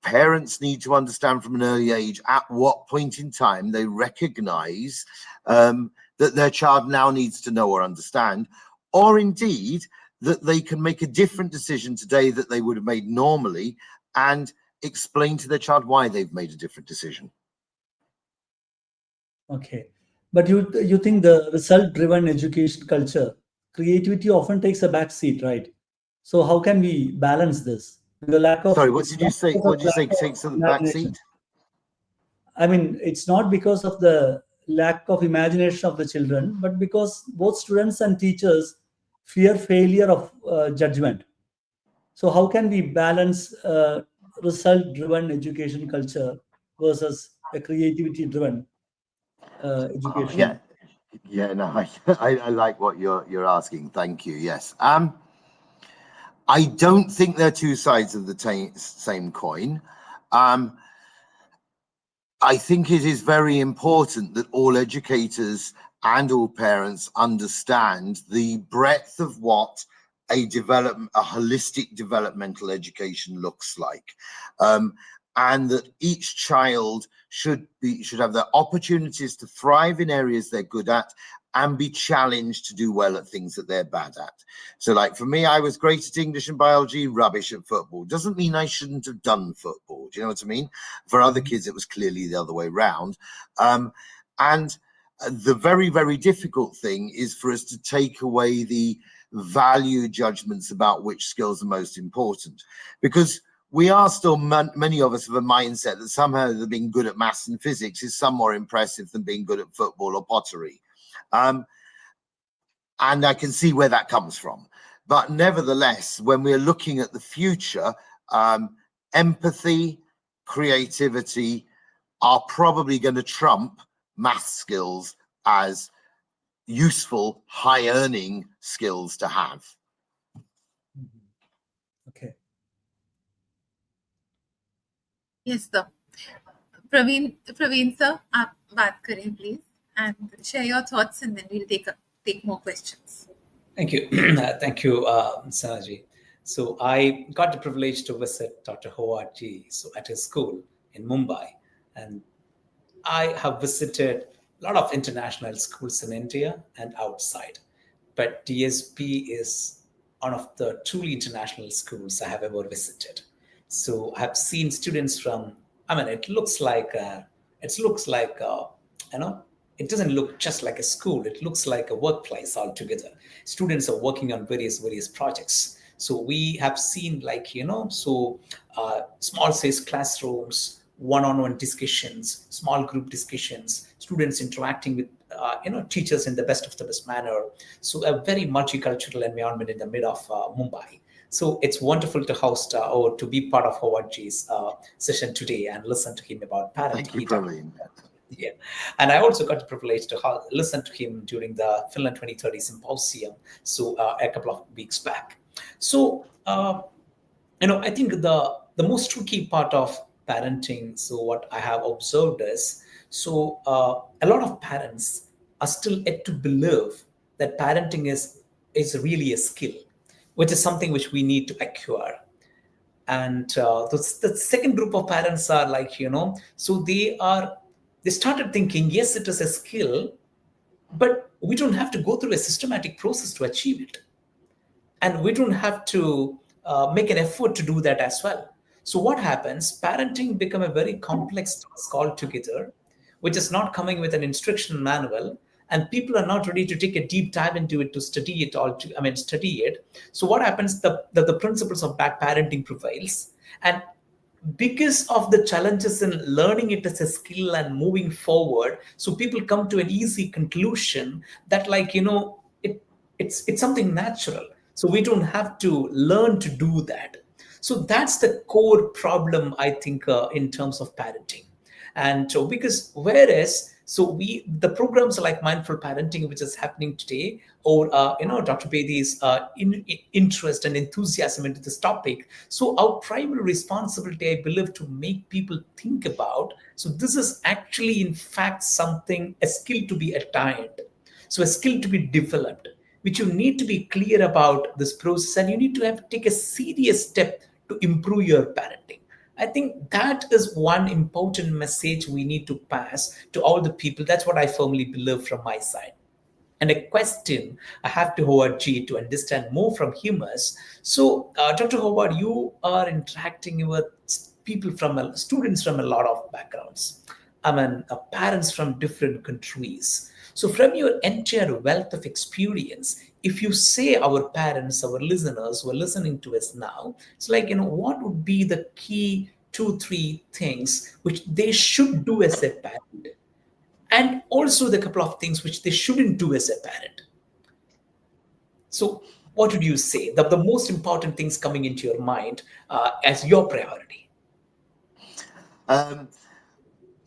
Speaker 4: parents need to understand from an early age at what point in time they recognize that their child now needs to know or understand, or indeed that they can make a different decision today that they would have made normally, and explain to their child why they've made a different decision.
Speaker 5: Okay. But you think the result-driven education culture, creativity often takes a back seat, right? So how can we balance this? The lack of—
Speaker 4: Sorry, what did you say? What did you say takes a back seat?
Speaker 5: I mean, it's not because of the lack of imagination of the children, but because both students and teachers fear failure of judgment. So how can we balance result-driven education culture versus a creativity-driven education?
Speaker 4: No, I like what you're asking. Thank you. Yes. I don't think they're two sides of the same coin. I think it is very important that all educators and all parents understand the breadth of what a holistic developmental education looks like, and that each child should have the opportunities to thrive in areas they're good at and be challenged to do well at things that they're bad at. So like for me, I was great at English and biology, rubbish at football. Doesn't mean I shouldn't have done football. Do you know what I mean? For other kids, it was clearly the other way around. And the very, very difficult thing is for us to take away the value judgments about which skills are most important, because we are still, many of us have a mindset that somehow being good at maths and physics is some more impressive than being good at football or pottery. And I can see where that comes from. But nevertheless, when we're looking at the future, empathy, creativity are probably going to trump math skills as useful, high-earning skills to have.
Speaker 5: Okay.
Speaker 2: Yes, sir. Praveen sir, आप बात करें please, and share your thoughts, and then we'll take more questions.
Speaker 6: Thank you. Thank you, Sanaji. So I got the privilege to visit Dr. Howard G. At his school in Mumbai. And I have visited a lot of international schools in India and outside. But DSP is one of the truly international schools I have ever visited. So I have seen students from, it looks like, it doesn't look just like a school. It looks like a workplace altogether. Students are working on various projects. So we have seen small size classrooms, one-on-one discussions, small group discussions, students interacting with teachers in the best of the best manner. So a very multicultural environment in the mid of Mumbai. So it's wonderful to host or to be part of Howard G's session today and listen to him about parenting.
Speaker 4: Thank you, Praveen.
Speaker 6: Yeah, and I also got the privilege to listen to him during the Finland 2030 Symposium, so a couple of weeks back. So, I think the most tricky part of parenting, so what I have observed is, a lot of parents are still yet to believe that parenting is really a skill, which is something which we need to acquire. And the second group of parents are they started thinking, yes, it is a skill, but we don't have to go through a systematic process to achieve it. And we don't have to make an effort to do that as well. So what happens? Parenting become a very complex task altogether, which is not coming with an instruction manual, and people are not ready to take a deep dive into it to study it. So what happens? The principles of bad parenting prevails, and because of the challenges in learning it as a skill and moving forward, so people come to an easy conclusion that it's something natural. So we don't have to learn to do that. So that's the core problem, I think, in terms of parenting. And so the programs like Mindful Parenting, which is happening today, or Dr. Bedi's interest and enthusiasm into this topic. So our primary responsibility, I believe, to make people think about. So this is actually, in fact, a skill to be attained. So a skill to be developed, which you need to be clear about this process, and you need to take a serious step to improve your parenting. I think that is one important message we need to pass to all the people. That's what I firmly believe from my side. And a question I have to Howard G to understand more from him is, so Dr. Howard, you are interacting with students from a lot of backgrounds. Parents from different countries. So from your entire wealth of experience, if you say our parents, our listeners who are listening to us now, it's what would be the key 2-3 things which they should do as a parent? And also the couple of things which they shouldn't do as a parent. So what would you say? The most important things coming into your mind as your priority?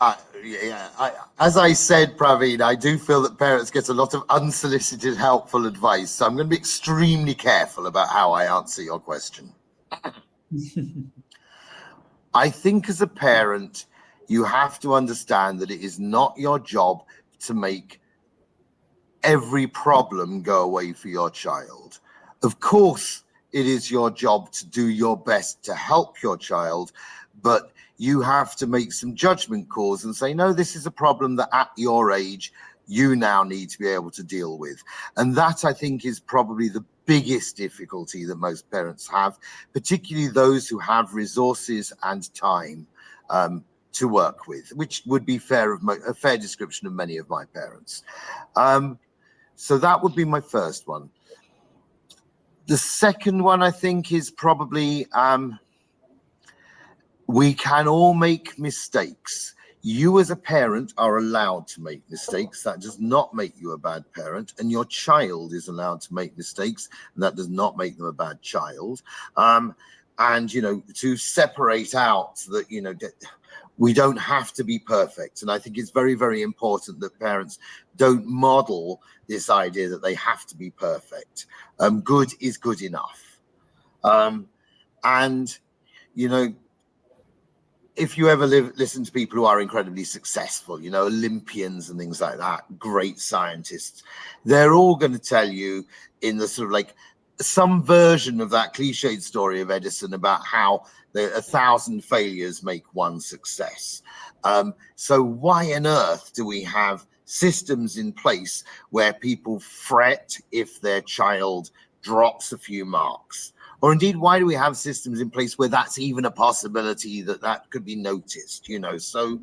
Speaker 4: As I said, Praveen, I do feel that parents get a lot of unsolicited, helpful advice. So I'm going to be extremely careful about how I answer your question. I think as a parent, you have to understand that it is not your job to make every problem go away for your child. Of course, it is your job to do your best to help your child, but you have to make some judgment calls and say, no, this is a problem that at your age, you now need to be able to deal with. And that, I think, is probably the biggest difficulty that most parents have, particularly those who have resources and time to work with, which would be a fair description of many of my parents. So that would be my first one. The second one, I think, is probably we can all make mistakes. You as a parent are allowed to make mistakes. That does not make you a bad parent. And your child is allowed to make mistakes. And that does not make them a bad child. And, you know, to separate out that, you know, we don't have to be perfect. And I think it's very, very important that parents don't model this idea that they have to be perfect. Good is good enough. And, you know, if you ever listen to people who are incredibly successful, you know, Olympians and things like that, great scientists, they're all going to tell you in the sort of like some version of that cliched story of Edison about how 1,000 failures make one success. So why on earth do we have systems in place where people fret if their child drops a few marks? Or indeed, why do we have systems in place where that's even a possibility that could be noticed? You know, so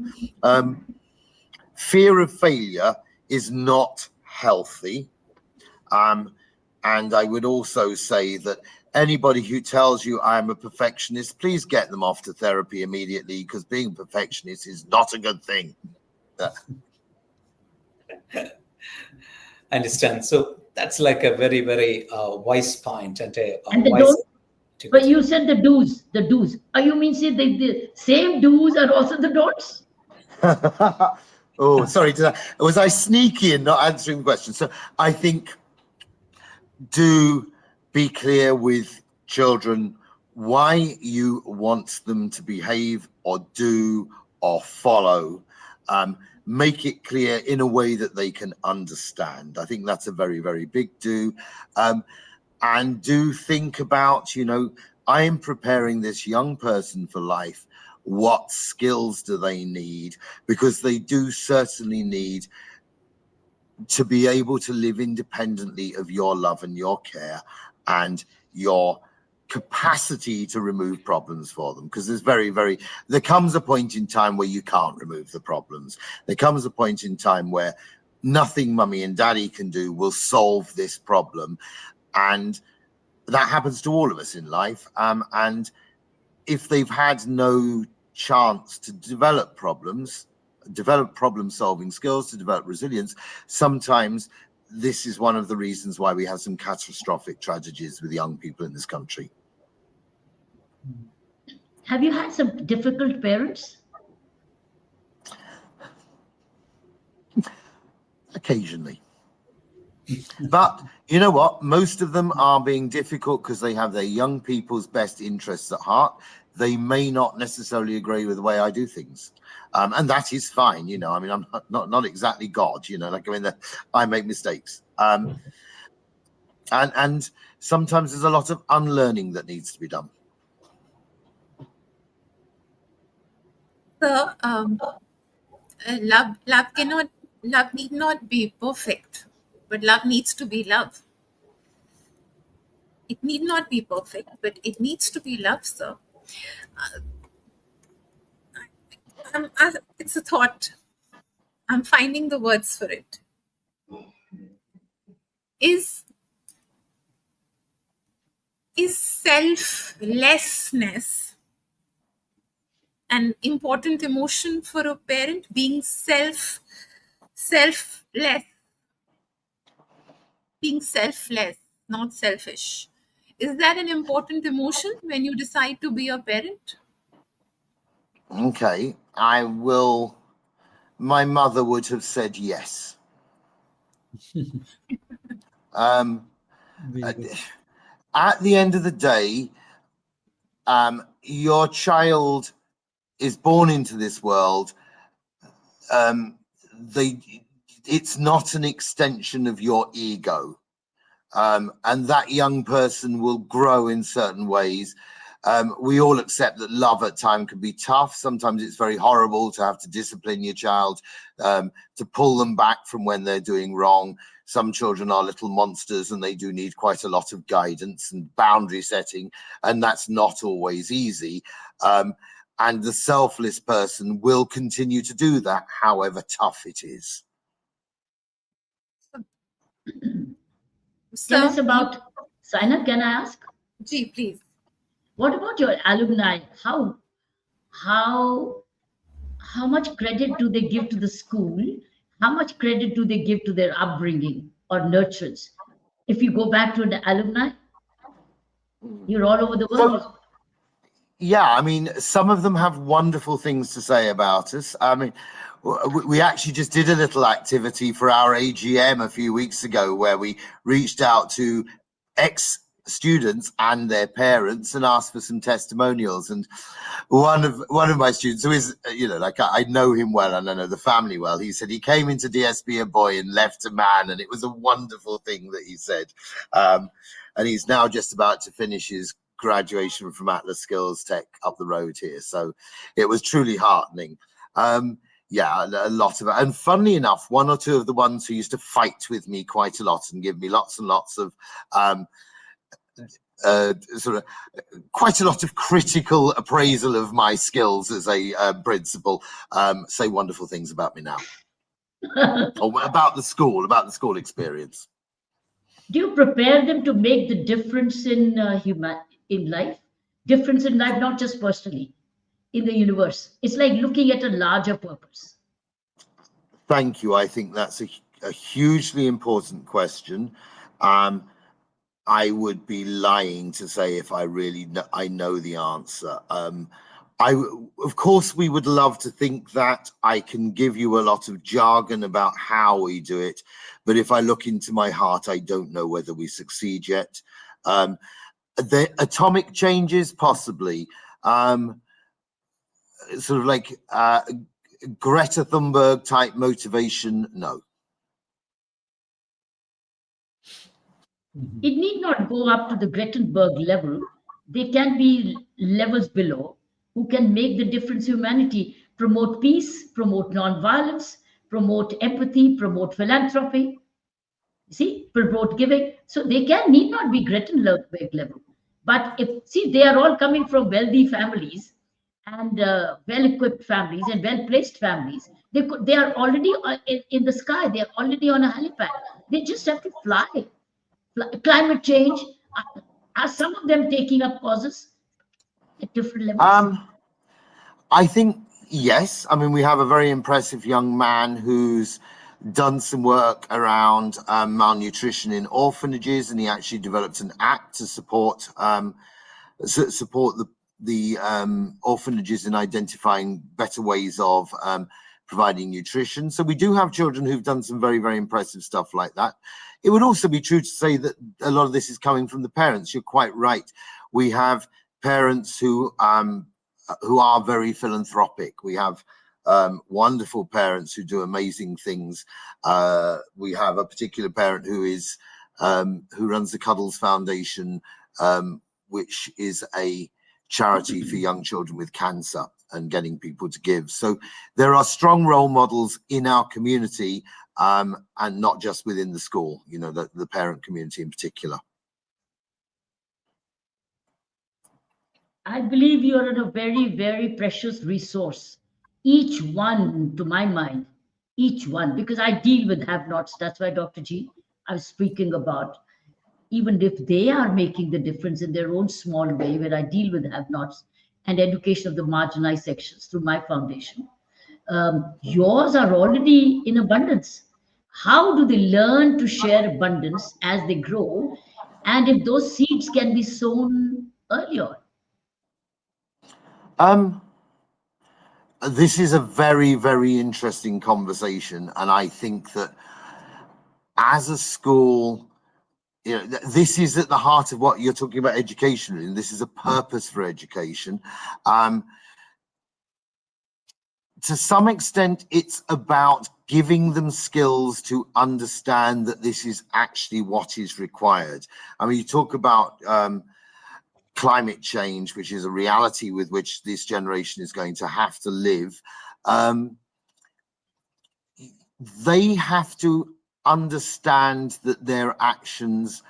Speaker 4: fear of failure is not healthy. And I would also say that anybody who tells you I'm a perfectionist, please get them off to therapy immediately, because being a perfectionist is not a good thing.
Speaker 6: I understand. So that's like a very, very wise point and a
Speaker 3: And the
Speaker 6: wise.
Speaker 3: don't, but you said the do's, the do's. Are you mean say the same do's are also the don'ts?
Speaker 4: Oh, sorry. Was I sneaky in not answering the question? So I think do be clear with children why you want them to behave or do or follow. Make it clear in a way that they can understand. I think that's a very, very big do. And do think about, you know, I am preparing this young person for life. What skills do they need? Because they do certainly need to be able to live independently of your love and your care and your capacity to remove problems for them. Because there comes a point in time where you can't remove the problems. There comes a point in time where nothing mummy and daddy can do will solve this problem. And that happens to all of us in life. And if they've had no chance to develop problem solving skills, to develop resilience, sometimes this is one of the reasons why we have some catastrophic tragedies with young people in this country.
Speaker 3: Have you had some difficult parents?
Speaker 4: Occasionally. But you know what? Most of them are being difficult because they have their young people's best interests at heart. They may not necessarily agree with the way I do things. And that is fine. You know, I mean, I'm not exactly God, you know, like, I mean, I make mistakes. And sometimes there's a lot of unlearning that needs to be done.
Speaker 2: So, love need not be perfect, but love needs to be love. It need not be perfect, but it needs to be love, sir. It's a thought. I'm finding the words for it. Is selflessness an important emotion for a parent? Being selfless, being selfless, not selfish. Is that an important emotion when you decide to be a parent?
Speaker 4: Okay, I will my mother would have said yes.
Speaker 5: Very good.
Speaker 4: At the end of the day, your child is born into this world. It's not an extension of your ego. And that young person will grow in certain ways. We all accept that love at times can be tough. Sometimes it's very horrible to have to discipline your child, to pull them back from when they're doing wrong. Some children are little monsters and they do need quite a lot of guidance and boundary setting, and that's not always easy. And the selfless person will continue to do that, however tough it is.
Speaker 3: Tell us about, Saina, can I ask?
Speaker 2: Ji, please.
Speaker 3: What about your alumni? How much credit do they give to the school? How much credit do they give to their upbringing or nurturance? If you go back to an alumni, you're all over the world.
Speaker 4: Yeah, I mean, some of them have wonderful things to say about us. I mean, we actually just did a little activity for our AGM a few weeks ago where we reached out to ex-students and their parents and asked for some testimonials. And one of my students, who is, like I know him well and I know the family well, he said he came into DSB a boy and left a man, and it was a wonderful thing that he said. And he's now just about to finish his graduation from Atlas Skills Tech up the road here. So it was truly heartening. Yeah, a lot of it. And funnily enough, one or two of the ones who used to fight with me quite a lot and give me lots and lots of sort of quite a lot of critical appraisal of my skills as a principal, say wonderful things about me now. Or about the school experience.
Speaker 3: Do you prepare them to make the difference in life? Difference in life, not just personally, in the universe. It's like looking at a larger purpose.
Speaker 4: Thank you. I think that's a hugely important question. I would be lying to say if I really know the answer. Of course, we would love to think that. I can give you a lot of jargon about how we do it, but if I look into my heart, I don't know whether we succeed yet. The atomic changes, possibly. Sort of like Greta Thunberg type motivation, no.
Speaker 3: It need not go up to the Greta level. They can be levels below who can make the difference in humanity, promote peace, promote non-violence, promote empathy, promote philanthropy, see, promote giving. So they need not be Greta level. But they are all coming from wealthy families and well-equipped families and well-placed families. They are already in the sky. They are already on a helipad. They just have to fly. Climate change, are some of them taking up causes at different levels?
Speaker 4: I think yes. I mean, we have a very impressive young man who's done some work around malnutrition in orphanages, and he actually developed an app to support the orphanages in identifying better ways of providing nutrition. So we do have children who've done some very, very impressive stuff like that. It would also be true to say that a lot of this is coming from the parents. You're quite right. We have parents who are very philanthropic. We have wonderful parents who do amazing things. We have a particular parent who runs the Cuddles Foundation, which is a charity for young children with cancer and getting people to give. So there are strong role models in our community, and not just within the school, the parent community in particular.
Speaker 3: I believe you are a very, very precious resource. Each one, to my mind, each one, because I deal with have-nots. That's why, Dr. G, I was speaking about, even if they are making the difference in their own small way, where I deal with have-nots and education of the marginalized sections through my foundation, yours are already in abundance. How do they learn to share abundance as they grow? And if those seeds can be sown earlier?
Speaker 4: this is a very, very interesting conversation, and I think that as a school, you know, this is at the heart of what you're talking about education, and this is a purpose for education. To some extent, it's about giving them skills to understand that this is actually what is required. I mean, you talk about climate change, which is a reality with which this generation is going to have to live. They have to understand that their actions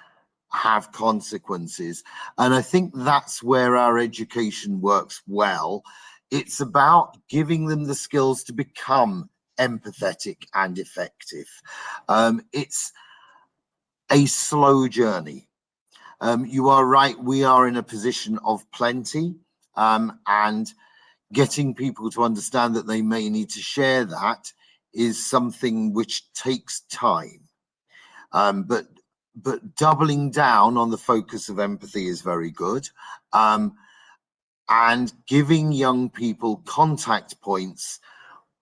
Speaker 4: have consequences. And I think that's where our education works well. It's about giving them the skills to become empathetic and effective. It's a slow journey. You are right, we are in a position of plenty, and getting people to understand that they may need to share that is something which takes time. But doubling down on the focus of empathy is very good. And giving young people contact points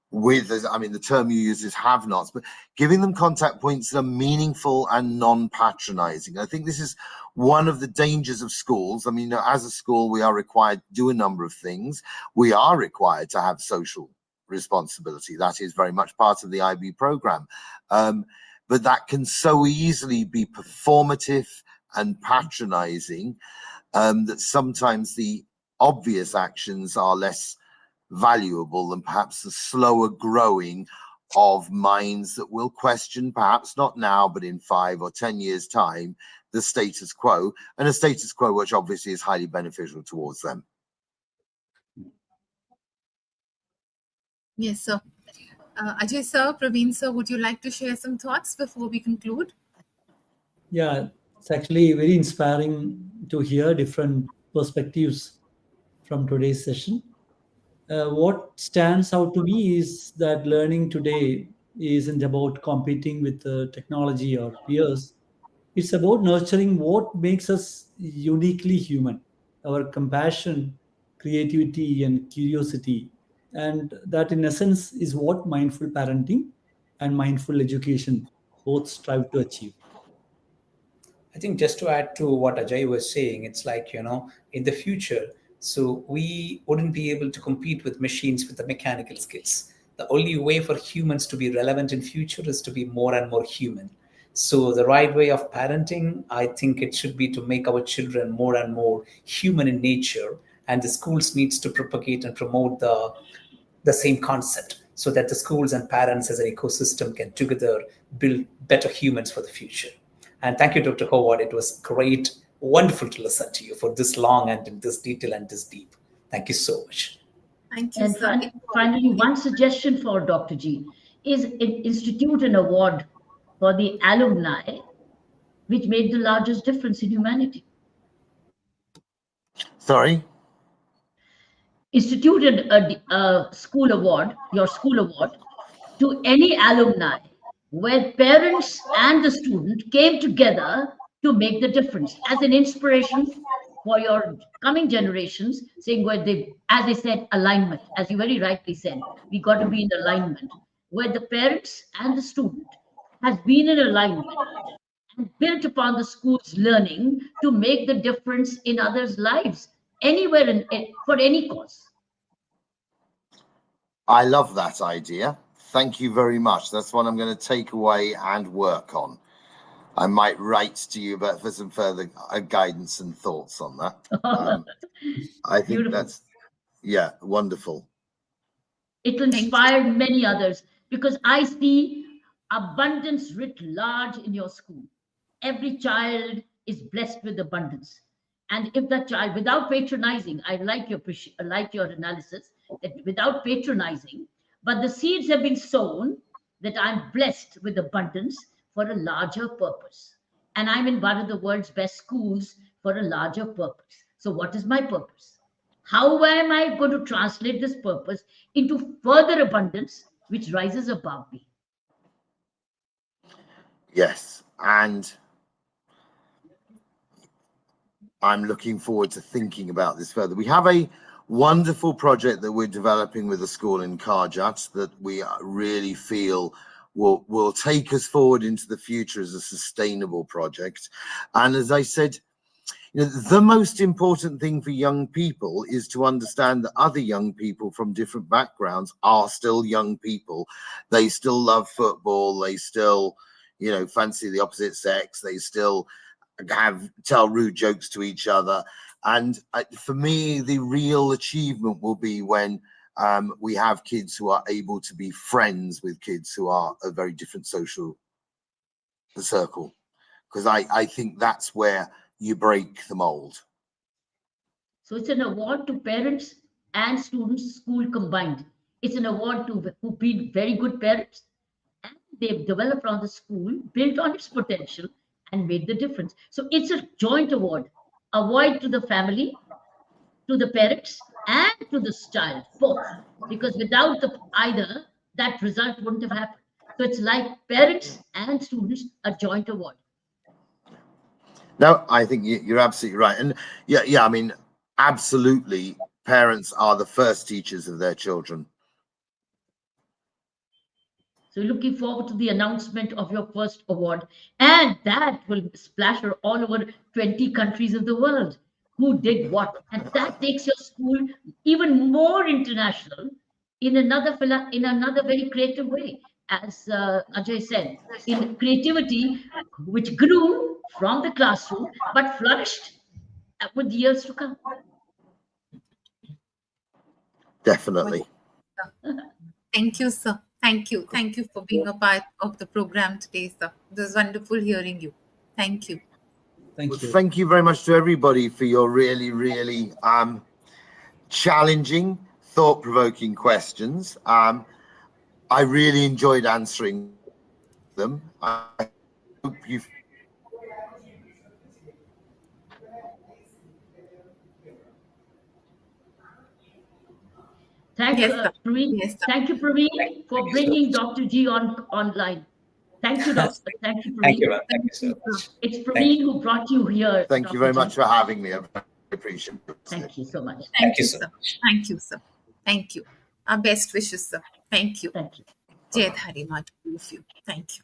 Speaker 4: with, I mean, the term you use is have-nots, but giving them contact points that are meaningful and non-patronizing. I think this is one of the dangers of schools. I mean, as a school, we are required to do a number of things. We are required to have social responsibility. That is very much part of the IB program. But that can so easily be performative and patronizing, that sometimes the obvious actions are less valuable than perhaps the slower growing of minds that will question, perhaps not now, but in 5 or 10 years' time, the status quo, and a status quo which obviously is highly beneficial towards them.
Speaker 2: Yes, sir. Ajay sir, Praveen sir, would you like to share some thoughts before we conclude?
Speaker 5: Yeah, it's actually very inspiring to hear different perspectives from today's session. What stands out to me is that learning today isn't about competing with technology or peers. It's about nurturing what makes us uniquely human, our compassion, creativity, and curiosity. And that, in essence, is what mindful parenting and mindful education both strive to achieve.
Speaker 6: I think just to add to what Ajay was saying, it's like, in the future, so we wouldn't be able to compete with machines with the mechanical skills. The only way for humans to be relevant in future is to be more and more human. So the right way of parenting, I think it should be to make our children more and more human in nature, and the schools needs to propagate and promote the same concept so that the schools and parents as an ecosystem can together build better humans for the future. And thank you, Dr. Howard. It was great, wonderful to listen to you for this long and in this detail and this deep. Thank you so much.
Speaker 2: Thank you,
Speaker 3: And
Speaker 2: sir.
Speaker 3: finally, one suggestion for Dr. G is institute an award for the alumni which made the largest difference in humanity.
Speaker 4: Sorry?
Speaker 3: Institute a school award, your school award, to any alumni where parents and the student came together to make the difference as an inspiration for your coming generations, saying where they, as I said, alignment, as you very rightly said, we got to be in alignment, where the parents and the student has been in alignment and built upon the school's learning to make the difference in others' lives, anywhere for any cause.
Speaker 4: I love that idea. Thank you very much. That's what I'm going to take away and work on. I might write to you for some further guidance and thoughts on that. I think
Speaker 3: Beautiful.
Speaker 4: that's, yeah, wonderful.
Speaker 3: It will inspire many others, because I see abundance writ large in your school. Every child is blessed with abundance. And if that child, without patronizing, I like your analysis, that without patronizing, but the seeds have been sown that I'm blessed with abundance for a larger purpose. And I'm in one of the world's best schools for a larger purpose. So what is my purpose? How am I going to translate this purpose into further abundance, which rises above me?
Speaker 4: Yes, and I'm looking forward to thinking about this further. We have a wonderful project that we're developing with the school in Karjat that we really feel will take us forward into the future as a sustainable project. And as I said, the most important thing for young people is to understand that other young people from different backgrounds are still young people. They still love football. They still, fancy the opposite sex. They still tell rude jokes to each other. And for me, the real achievement will be when we have kids who are able to be friends with kids who are a very different social circle. Because I think that's where you break the mold.
Speaker 3: So it's an award to parents and students, school combined. It's an award to who've been very good parents, and they've developed on the school, built on its potential, and made the difference. So it's a joint award to the family, to the parents, and to the child, both. Because without either, that result wouldn't have happened. So it's like parents and students, a joint award.
Speaker 4: No, I think you're absolutely right. And I mean, absolutely, parents are the first teachers of their children.
Speaker 3: So looking forward to the announcement of your first award. And that will splash all over 20 countries of the world. Who did what? And that takes your school even more international in another very creative way. As Ajay said, in creativity, which grew from the classroom, but flourished with years to come.
Speaker 4: Definitely.
Speaker 2: Thank you, sir. Thank you. Thank you for being a part of the program today, sir. It was wonderful hearing you. Thank you.
Speaker 5: Thank
Speaker 4: Well,
Speaker 5: you.
Speaker 4: thank you very much to everybody for your really, really challenging, thought-provoking questions. I really enjoyed answering them. I hope you've
Speaker 3: Thank
Speaker 2: Yes,
Speaker 3: you,
Speaker 2: sir.
Speaker 3: Praveen.
Speaker 2: Yes, sir.
Speaker 3: Thank you, Praveen, for bringing Dr. G online. Thank you, Doctor. Thank you, Praveen.
Speaker 6: Thank you, man. Thank you so much.
Speaker 3: It's
Speaker 6: Thank
Speaker 3: Praveen who brought you here.
Speaker 4: thank you
Speaker 3: Dr.
Speaker 4: very
Speaker 3: G.
Speaker 4: much for having me. I appreciate it.
Speaker 3: Thank you so much.
Speaker 2: Thank you,
Speaker 6: so
Speaker 2: sir. Thank you, sir. Thank you. Our best wishes, sir. Thank you.
Speaker 3: Thank you.
Speaker 2: Jai Dhari Mat, all of you. Thank you.